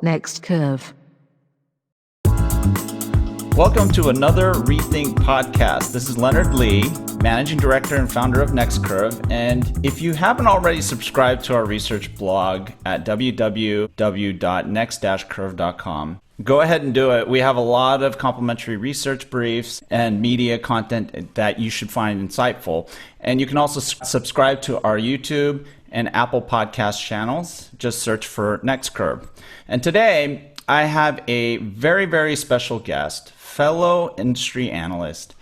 Next Curve. Welcome to another Rethink podcast. This is Leonard Lee, Managing Director and founder of NextCurve. And if you haven't already subscribed to our research blog at www.next-curve.com, go ahead and do it. We have a lot of complimentary research briefs and media content that you should find insightful. And you can also subscribe to our YouTube and Apple Podcast channels. Just search for NextCurve. And today, I have a very, very special guest, fellow industry analyst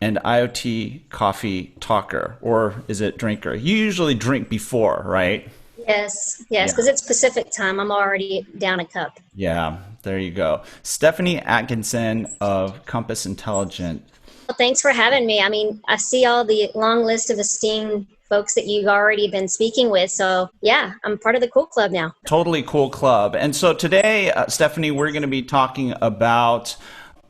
and IoT coffee talker, or is it drinker? You usually drink before, right? Yes, because it's Pacific time. I'm already down a cup. Yeah, there you go. Stephanie Atkinson of Compass Intelligent. Well, thanks for having me. I mean, I see all the long list of esteemed folks that you've already been speaking with. So yeah, I'm part of the cool club now. Totally cool club. And so today, Stephanie, we're going to be talking about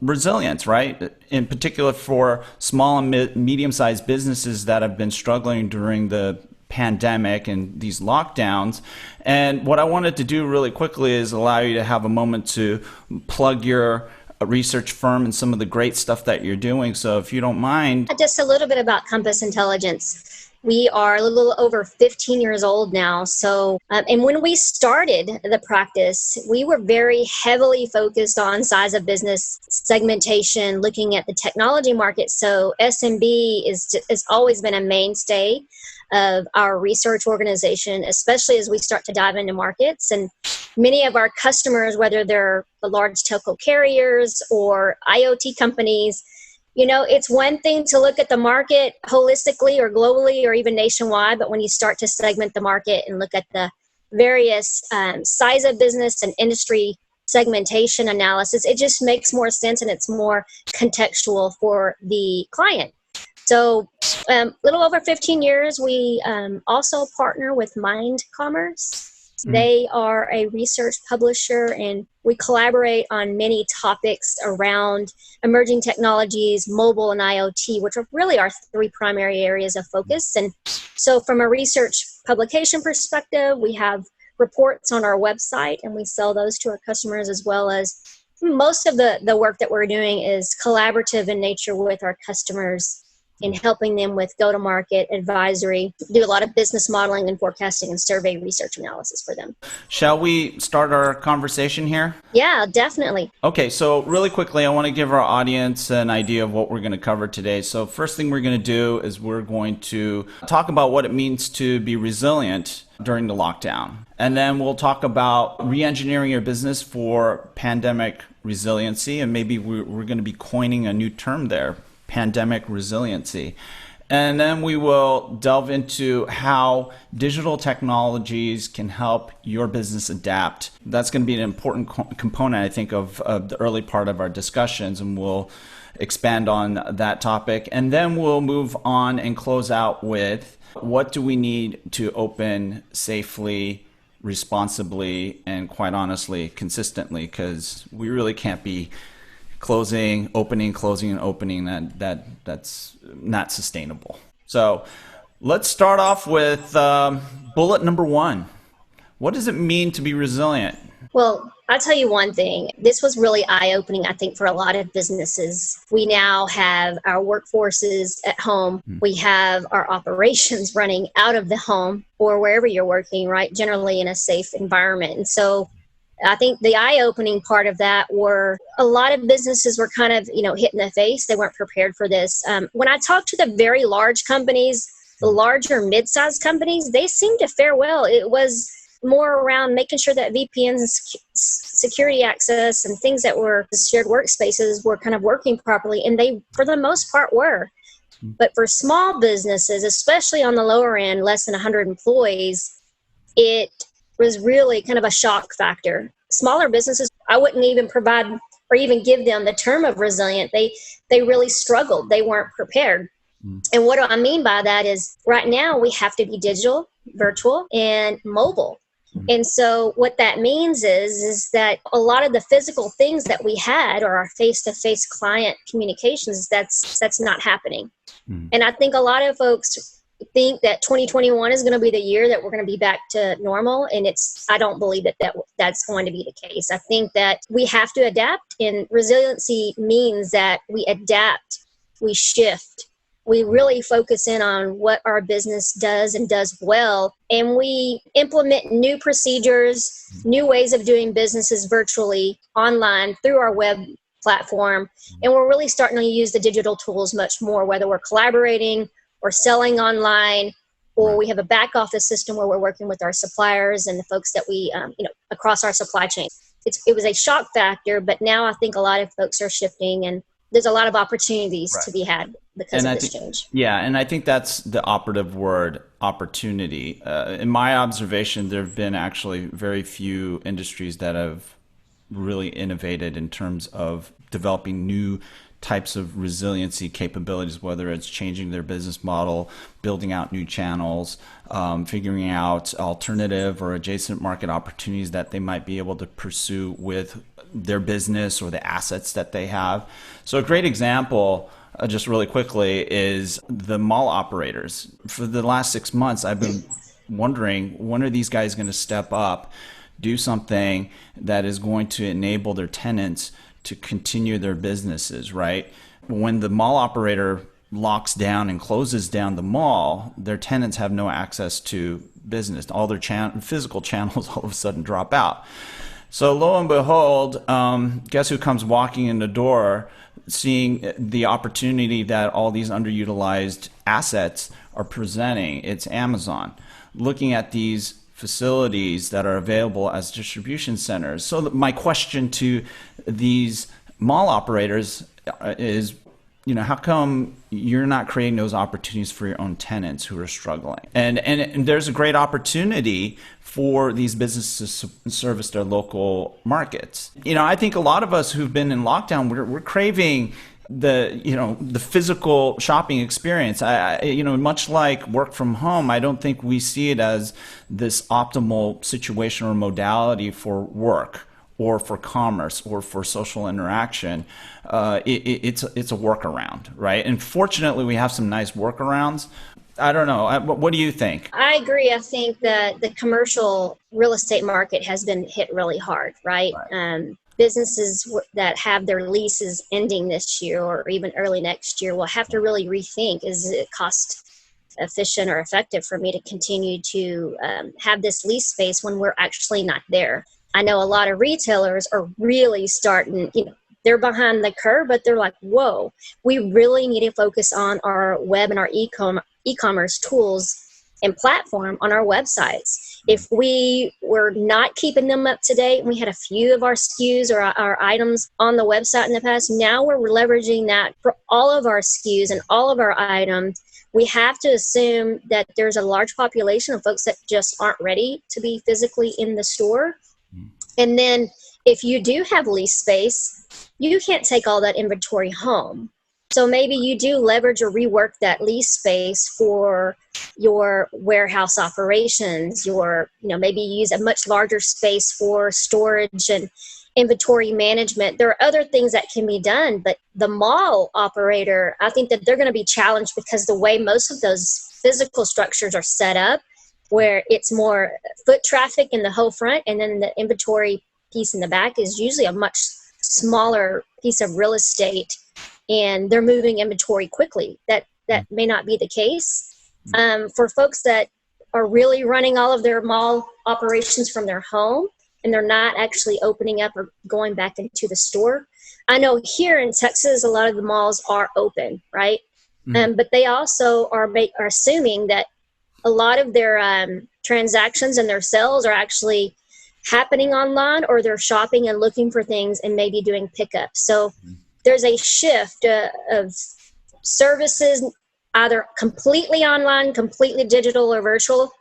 resilience, right? In particular for small and medium-sized businesses that have been struggling during the pandemic and these lockdowns. And what I wanted to do really quickly is allow you to have a moment to plug your research firm and some of the great stuff that you're doing. So if you don't mind. Just a little bit about Compass Intelligence. We are a little over 15 years old now. So, and when we started the practice, we were very heavily focused on size of business segmentation, looking at the technology market. So SMB has always been a mainstay of our research organization, especially as we start to dive into markets. And many of our customers, whether they're the large telco carriers or IoT companies, you know, it's one thing to look at the market holistically or globally or even nationwide, but when you start to segment the market and look at the various size of business and industry segmentation analysis, it just makes more sense and it's more contextual for the client. So a little over 15 years, we also partner with Mind Commerce. They are a research publisher, and we collaborate on many topics around emerging technologies, mobile and IoT, which are really our three primary areas of focus. And so from a research publication perspective, we have reports on our website, and we sell those to our customers, as well as most of the work that we're doing is collaborative in nature with our customers in helping them with go-to-market advisory, do a lot of business modeling and forecasting and survey research analysis for them. Shall we start our conversation here? Yeah, definitely. Okay, so really quickly, I want to give our audience an idea of what we're going to cover today. So first thing we're going to do is we're going to talk about what it means to be resilient during the lockdown. And then we'll talk about re-engineering your business for pandemic resiliency. And maybe we're going to be coining a new term there, pandemic resiliency. And then we will delve into how digital technologies can help your business adapt. That's going to be an important component, I think, of the early part of our discussions, and we'll expand on that topic. And then we'll move on and close out with what do we need to open safely, responsibly, and quite honestly, consistently, because we really can't be closing, opening, closing, and opening. That's not sustainable. So let's start off with bullet number one. What does it mean to be resilient? Well, I'll tell you one thing. This was really eye-opening, I think, for a lot of businesses. We now have our workforces at home. We have our operations running out of the home or wherever you're working, right? Generally in a safe environment. And so I think the eye-opening part of that were a lot of businesses were kind of, hit in the face. They weren't prepared for this. When I talked to the very large companies, the larger mid-sized companies, they seemed to fare well. It was more around making sure that VPNs and security access and things that were shared workspaces were kind of working properly. And they, for the most part, were. But for small businesses, especially on the lower end, less than 100 employees, it was really kind of a shock factor. Smaller businesses, I wouldn't even provide or even give them the term of resilient. They really struggled. They weren't prepared. And what do I mean by that is right now we have to be digital, virtual, and mobile. And so what that means is that a lot of the physical things that we had or our face-to-face client communications, that's not happening. And I think a lot of folks think that 2021 is going to be the year that we're going to be back to normal. And I don't believe that's going to be the case. I think that we have to adapt, and resiliency means that we adapt, we shift, we really focus in on what our business does and does well. And we implement new procedures, new ways of doing businesses virtually, online, through our web platform. And we're really starting to use the digital tools much more, whether we're collaborating or selling online, or we have a back office system where we're working with our suppliers and the folks that we, across our supply chain. It was a shock factor, but now I think a lot of folks are shifting, and there's a lot of opportunities to be had because of this change. Yeah, and I think that's the operative word, opportunity. In my observation, there have been actually very few industries that have really innovated in terms of developing new types of resiliency capabilities, whether it's changing their business model, building out new channels, figuring out alternative or adjacent market opportunities that they might be able to pursue with their business or the assets that they have. So a great example, just really quickly, is the mall operators. For the last 6 months, I've been wondering, when are these guys going to step up, do something that is going to enable their tenants to continue their businesses, right? When the mall operator locks down and closes down the mall, their tenants have no access to business. All their physical channels all of a sudden drop out. So lo and behold, guess who comes walking in the door, seeing the opportunity that all these underutilized assets are presenting? It's Amazon, looking at these facilities that are available as distribution centers. So my question to these mall operators is, how come you're not creating those opportunities for your own tenants who are struggling? And there's a great opportunity for these businesses to service their local markets. I think a lot of us who've been in lockdown, we're craving the physical shopping experience. Much like work from home, I don't think we see it as this optimal situation or modality for work or for commerce or for social interaction. It's a workaround, right? And fortunately, we have some nice workarounds. I don't know. What do you think? I agree. I think that the commercial real estate market has been hit really hard, right? Businesses that have their leases ending this year or even early next year will have to really rethink, is it cost efficient or effective for me to continue to have this lease space when we're actually not there? I know a lot of retailers are really starting, they're behind the curve, but they're like, whoa, we really need to focus on our web and our e-commerce tools and platform on our websites. If we were not keeping them up to date, and we had a few of our SKUs or our items on the website in the past, now we're leveraging that for all of our SKUs and all of our items. We have to assume that there's a large population of folks that just aren't ready to be physically in the store. And then if you do have lease space, you can't take all that inventory home. So maybe you do leverage or rework that lease space for your warehouse operations, maybe use a much larger space for storage and inventory management. There are other things that can be done, but the mall operator, I think that they're going to be challenged because the way most of those physical structures are set up, where it's more foot traffic in the whole front, and then the inventory piece in the back is usually a much smaller piece of real estate, and they're moving inventory quickly. That may not be the case. For folks that are really running all of their mall operations from their home, and they're not actually opening up or going back into the store. I know here in Texas, a lot of the malls are open, right? But they also are assuming that a lot of their transactions and their sales are actually happening online, or they're shopping and looking for things and maybe doing pickups. So there's a shift of services, either completely online, completely digital, or virtual.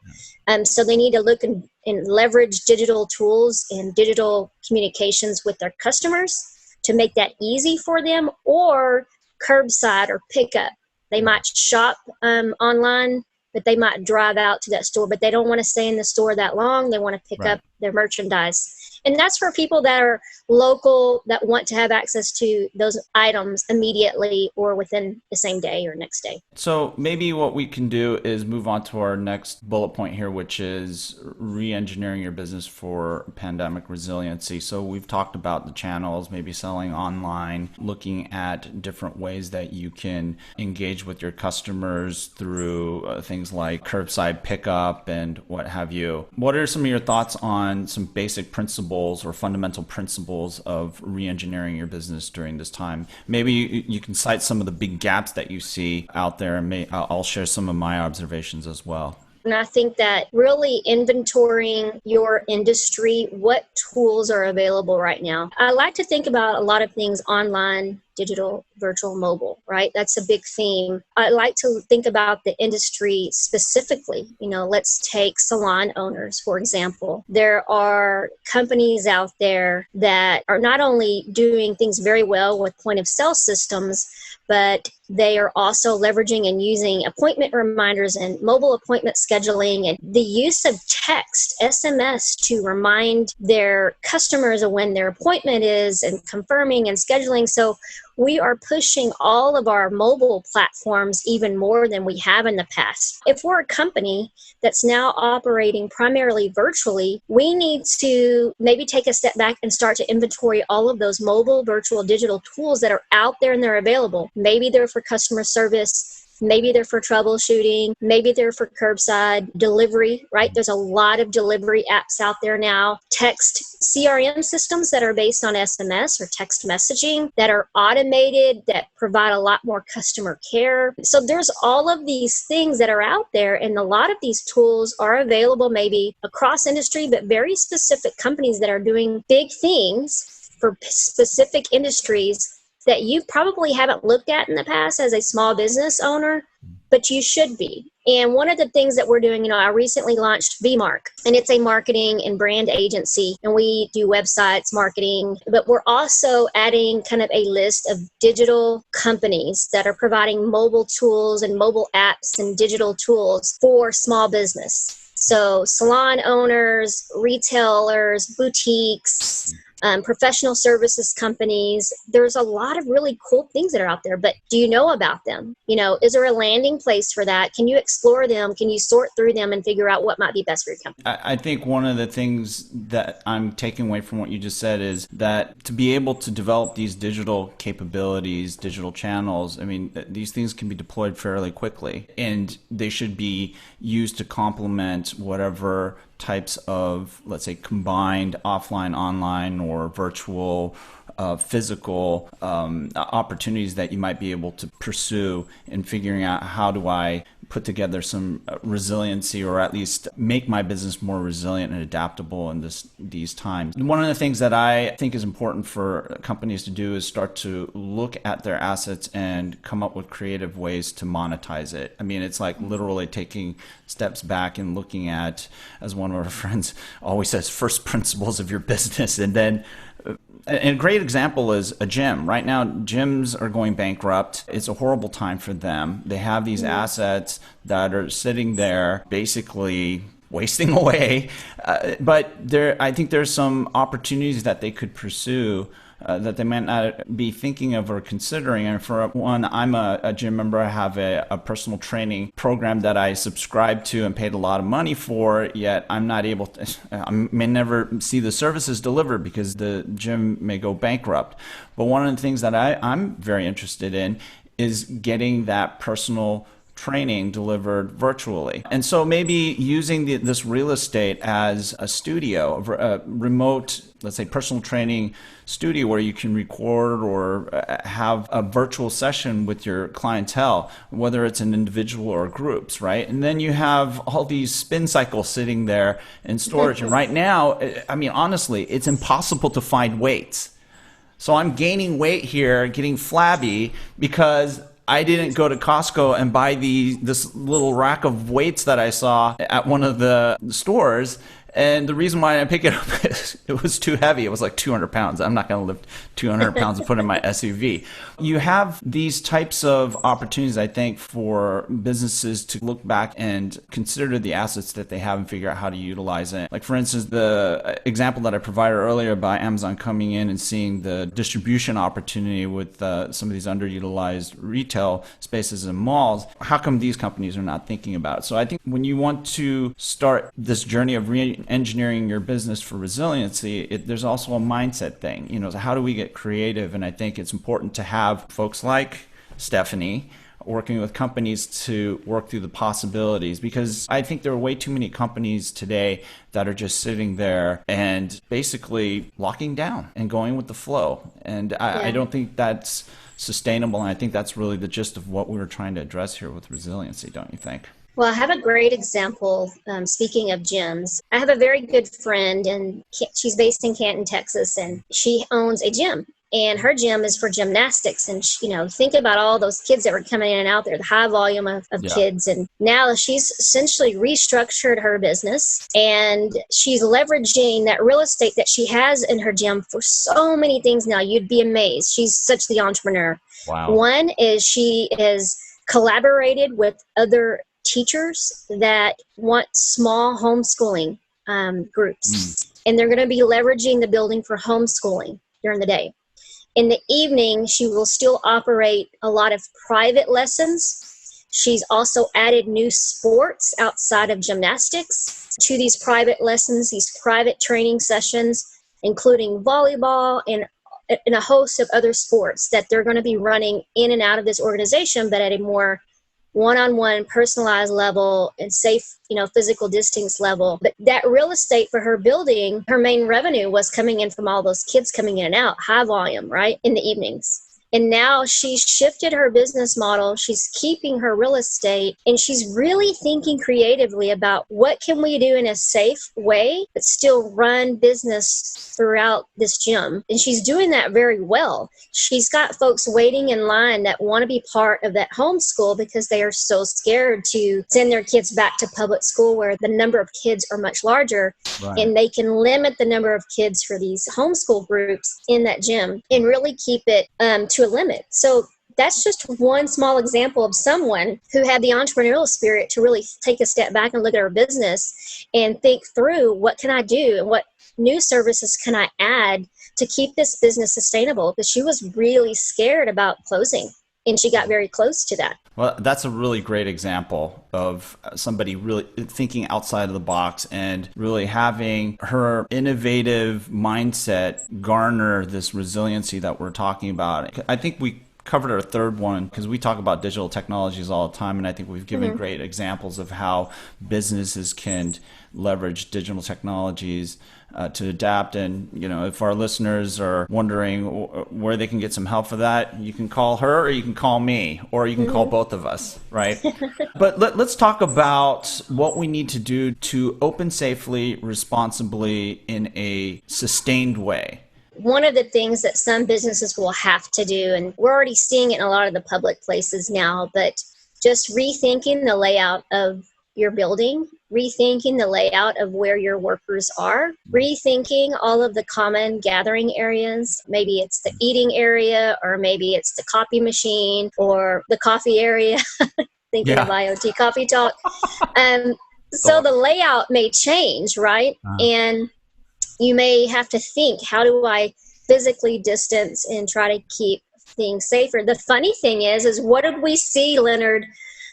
So they need to look and leverage digital tools and digital communications with their customers to make that easy for them, or curbside or pickup. They might shop online, but they might drive out to that store, but they don't want to stay in the store that long. They want to pick up their merchandise. And that's for people that are local, that want to have access to those items immediately or within the same day or next day. So maybe what we can do is move on to our next bullet point here, which is re-engineering your business for pandemic resiliency. So we've talked about the channels, maybe selling online, looking at different ways that you can engage with your customers through things like curbside pickup and what have you. What are some of your thoughts on some basic principles or fundamental principles of re-engineering your business during this time? Maybe you can cite some of the big gaps that you see out there, and I'll share some of my observations as well. And I think that really inventorying your industry, what tools are available right now. I like to think about a lot of things online, digital, virtual, mobile, right? That's a big theme. I like to think about the industry specifically. Let's take salon owners, for example. There are companies out there that are not only doing things very well with point of sale systems, but they are also leveraging and using appointment reminders and mobile appointment scheduling and the use of text, SMS, to remind their customers of when their appointment is and confirming and scheduling. So we are pushing all of our mobile platforms even more than we have in the past. If we're a company that's now operating primarily virtually, we need to maybe take a step back and start to inventory all of those mobile, virtual, digital tools that are out there and they're available. Maybe they're for customer service. Maybe they're for troubleshooting. Maybe they're for curbside delivery, right? There's a lot of delivery apps out there now. Text CRM systems that are based on SMS or text messaging that are automated, that provide a lot more customer care. So there's all of these things that are out there, and a lot of these tools are available maybe across industry, but very specific companies that are doing big things for specific industries that you probably haven't looked at in the past as a small business owner, but you should be. And one of the things that we're doing, I recently launched VMark, and it's a marketing and brand agency, and we do websites, marketing, but we're also adding kind of a list of digital companies that are providing mobile tools and mobile apps and digital tools for small business. So salon owners, retailers, boutiques, professional services companies. There's a lot of really cool things that are out there, but do you know about them? Is there a landing place for that? Can you explore them? Can you sort through them and figure out what might be best for your company? I think one of the things that I'm taking away from what you just said is that to be able to develop these digital capabilities, digital channels, these things can be deployed fairly quickly, and they should be used to complement whatever types of, let's say, combined offline, online, or virtual, physical opportunities that you might be able to pursue in figuring out how do I put together some resiliency, or at least make my business more resilient and adaptable in these times. One of the things that I think is important for companies to do is start to look at their assets and come up with creative ways to monetize it. It's like literally taking steps back and looking at, as one of our friends always says, first principles of your business. And then a great example is a gym. Right now, gyms are going bankrupt. It's a horrible time for them. They have these assets that are sitting there basically wasting away. But I think there's some opportunities that they could pursue that they might not be thinking of or considering. And for one, I'm a gym member. I have a personal training program that I subscribe to and paid a lot of money for, yet I'm not able to, I may never see the services delivered because the gym may go bankrupt. But one of the things that I'm very interested in is getting that personal training delivered virtually. And so maybe using this real estate as a studio, a remote, let's say, personal training studio where you can record or have a virtual session with your clientele, whether it's an individual or groups, right? And then you have all these spin cycles sitting there in storage. And right now, honestly, it's impossible to find weights. So I'm gaining weight here, getting flabby because I didn't go to Costco and buy this little rack of weights that I saw at one of the stores. And the reason why I didn't pick it up is it was too heavy. It was like 200 pounds. I'm not going to lift 200 pounds and put in my SUV. You have these types of opportunities, I think, for businesses to look back and consider the assets that they have and figure out how to utilize it. Like, for instance, the example that I provided earlier by Amazon coming in and seeing the distribution opportunity with some of these underutilized retail spaces and malls. How come these companies are not thinking about it? So I think when you want to start this journey of re-engineering your business for resiliency, there's also a mindset thing. So how do we get creative? And I think it's important to have folks like Stephanie working with companies to work through the possibilities, because I think there are way too many companies today that are just sitting there and basically locking down and going with the flow. And I don't think that's sustainable. And I think that's really the gist of what we were trying to address here with resiliency, don't you think? Well, I have a great example. Speaking of gyms, I have a very good friend, and she's based in Canton, Texas, and she owns a gym. And her gym is for gymnastics. And, think about all those kids that were coming in and out there, the high volume of kids. And now she's essentially restructured her business, and she's leveraging that real estate that she has in her gym for so many things now. You'd be amazed. She's such the entrepreneur. Wow. One is she has collaborated with other teachers that want small homeschooling groups. And they're going to be leveraging the building for homeschooling during the day. In the evening, she will still operate a lot of private lessons. She's also added new sports outside of gymnastics to these private lessons, these private training sessions, including volleyball and a host of other sports that they're going to be running in and out of this organization, but at a more one-on-one personalized level and safe, physical distance level. But that real estate for her building, her main revenue was coming in from all those kids coming in and out, high volume, right, in the evenings. And now she's shifted her business model. She's keeping her real estate, and she's really thinking creatively about what can we do in a safe way, but still run business throughout this gym. And she's doing that very well. She's got folks waiting in line that want to be part of that homeschool because they are so scared to send their kids back to public school where the number of kids are much larger. Right. And they can limit the number of kids for these homeschool groups in that gym and really keep it to a limit. So that's just one small example of someone who had the entrepreneurial spirit to really take a step back and look at her business and think through, what can I do and what new services can I add to keep this business sustainable? Because she was really scared about closing, and she got very close to that. Well, that's a really great example of somebody really thinking outside of the box and really having her innovative mindset garner this resiliency that we're talking about. I think we covered our third one because we talk about digital technologies all the time, and I think we've given great examples of how businesses can leverage digital technologies to adapt. And if our listeners are wondering where they can get some help for that, you can call her or you can call me or you can call both of us, right? But let's talk about what we need to do to open safely, responsibly, in a sustained way. One of the things that some businesses will have to do, and we're already seeing it in a lot of the public places now, but just rethinking the layout of your building, rethinking the layout of where your workers are, rethinking all of the common gathering areas. Maybe it's the eating area, or maybe it's the copy machine or the coffee area. Thinking of IoT Coffee Talk. So the layout may change, right? And you may have to think, how do I physically distance and try to keep things safer? The funny thing is what did we see, Leonard,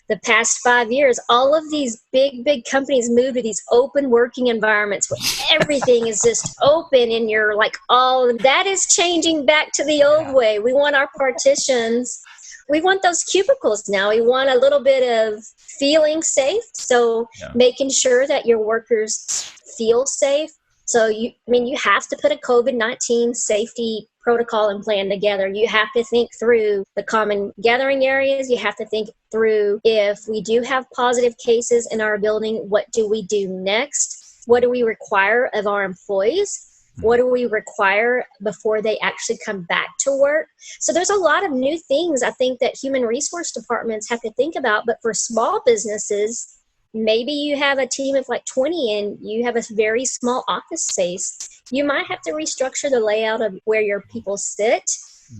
the past 5 years? All of these big companies move to these open working environments where everything is just open, and you're like, oh, that is changing back to the old way. We want our partitions. We want those cubicles now. We want a little bit of feeling safe. So making sure that your workers feel safe. So you have to put a COVID-19 safety protocol and plan together. You have to think through the common gathering areas. You have to think through, if we do have positive cases in our building, what do we do next? What do we require of our employees? What do we require before they actually come back to work? So there's a lot of new things I think that human resource departments have to think about. But for small businesses, maybe you have a team of like 20 and you have a very small office space. You might have to restructure the layout of where your people sit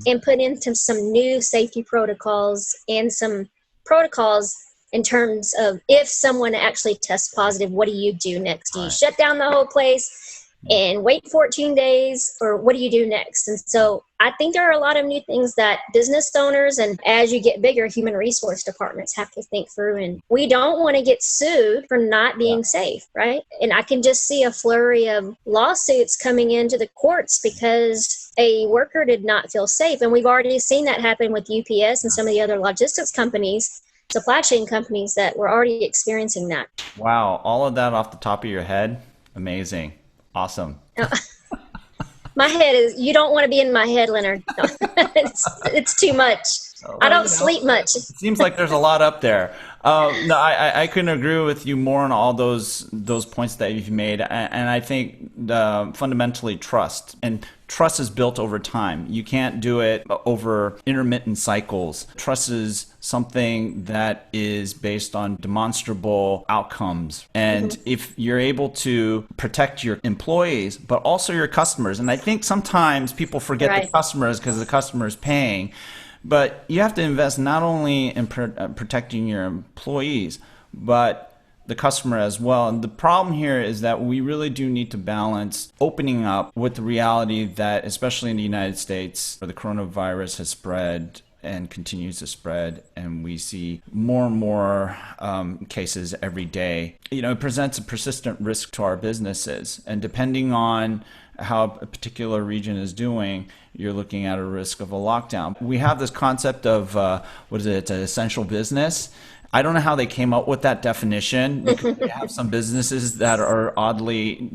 and put into some new safety protocols and some protocols in terms of if someone actually tests positive, what do you do next? Do you shut down the whole place and wait 14 days, or what do you do next? And so I think there are a lot of new things that business owners, and as you get bigger, human resource departments have to think through. And we don't want to get sued for not being safe, right? And I can just see a flurry of lawsuits coming into the courts because a worker did not feel safe. And we've already seen that happen with UPS and some of the other logistics companies, supply chain companies that were already experiencing that. Wow. All of that off the top of your head. Amazing. Awesome. My head is, you don't want to be in my head, Leonard. It's too much. I don't sleep much. It seems like there's a lot up there. No, I couldn't agree with you more on all those points that you've made. And I think fundamentally trust. And trust is built over time. You can't do it over intermittent cycles. Trust is something that is based on demonstrable outcomes. And if you're able to protect your employees, but also your customers, and I think sometimes people forget the customers because the customer is paying. But you have to invest not only in protecting your employees, but the customer as well. And the problem here is that we really do need to balance opening up with the reality that, especially in the United States, where the coronavirus has spread and continues to spread, and we see more and more cases every day. It presents a persistent risk to our businesses. And depending on how a particular region is doing, you're looking at a risk of a lockdown. We have this concept of, it's an essential business. I don't know how they came up with that definition, because we have some businesses that are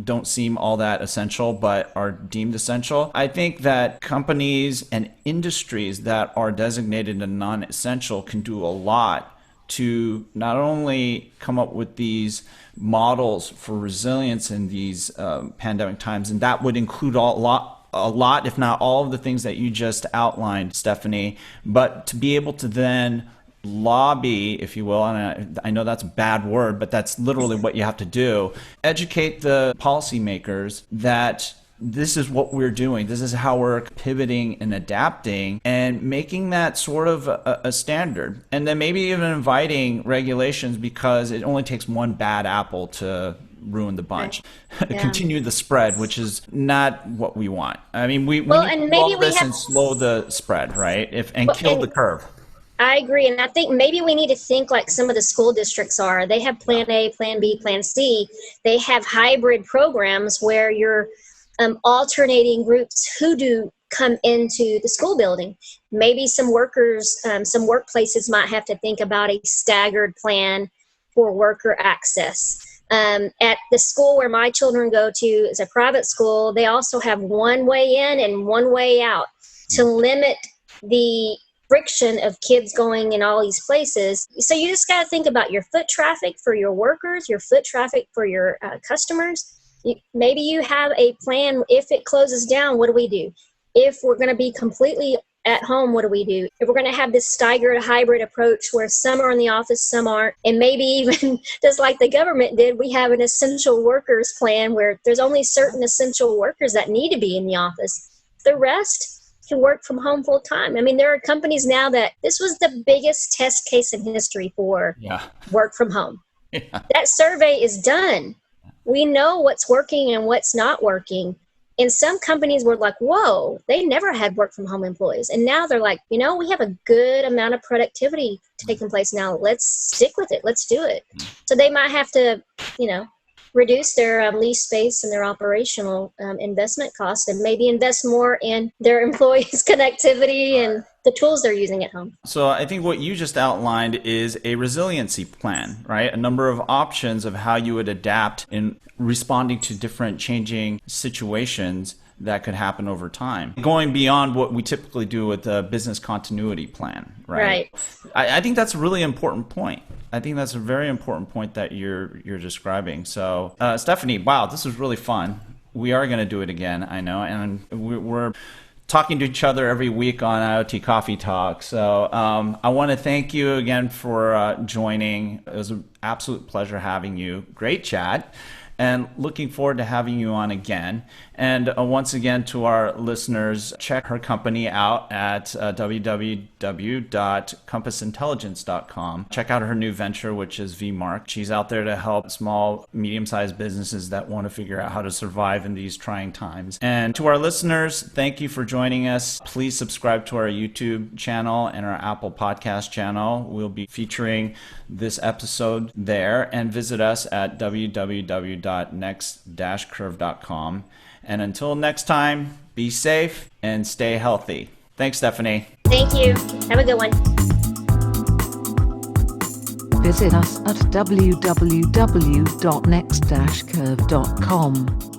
don't seem all that essential, but are deemed essential. I think that companies and industries that are designated as non-essential can do a lot to not only come up with these models for resilience in these pandemic times, and that would include a lot, if not all of the things that you just outlined, Stephanie, but to be able to then lobby, if you will, and I know that's a bad word, but that's literally what you have to do, educate the policymakers that this is what we're doing. This is how we're pivoting and adapting, and making that sort of a standard. And then maybe even inviting regulations, because it only takes one bad apple to ruin the bunch. Continue the spread, which is not what we want. I mean, we need to solve this and slow the spread, right? Kill the curve. I agree. And I think maybe we need to think like some of the school districts are. They have Plan A, Plan B, Plan C. They have hybrid programs where you're alternating groups who do come into the school building. Maybe some workers, some workplaces might have to think about a staggered plan for worker access. At the school where my children go to is a private school. They also have one way in and one way out to limit the friction of kids going in all these places. So you just got to think about your foot traffic for your workers, your foot traffic for your customers. Maybe you have a plan. If it closes down, what do we do? If we're going to be completely at home, what do we do? If we're going to have this staggered hybrid approach where some are in the office, some aren't, and maybe even just like the government did, we have an essential workers plan where there's only certain essential workers that need to be in the office. The rest can work from home full time. I mean, there are companies now that this was the biggest test case in history for work from home. That survey is done. We know what's working and what's not working. And some companies were like, whoa, they never had work from home employees. And now they're like, we have a good amount of productivity taking place now. Let's stick with it. Let's do it. So they might have to, reduce their lease space and their operational investment costs, and maybe invest more in their employees' connectivity and the tools they're using at home. So I think what you just outlined is a resiliency plan, right? A number of options of how you would adapt in responding to different changing situations that could happen over time, going beyond what we typically do with a business continuity plan, right? I think that's a really important point. I think that's a very important point that you're describing. So, Stephanie, wow, this was really fun. We are going to do it again, I know, and we're talking to each other every week on IoT Coffee Talk. So I want to thank you again for joining. It was an absolute pleasure having you. Great chat. And looking forward to having you on again. And once again, to our listeners, check her company out at www.compassintelligence.com. Check out her new venture, which is VMark. She's out there to help small, medium-sized businesses that want to figure out how to survive in these trying times. And to our listeners, thank you for joining us. Please subscribe to our YouTube channel and our Apple Podcast channel. We'll be featuring this episode there, and visit us at www.next-curve.com. And until next time, be safe and stay healthy. Thanks, Stephanie. Thank you. Have a good one. Visit us at www.next-curve.com.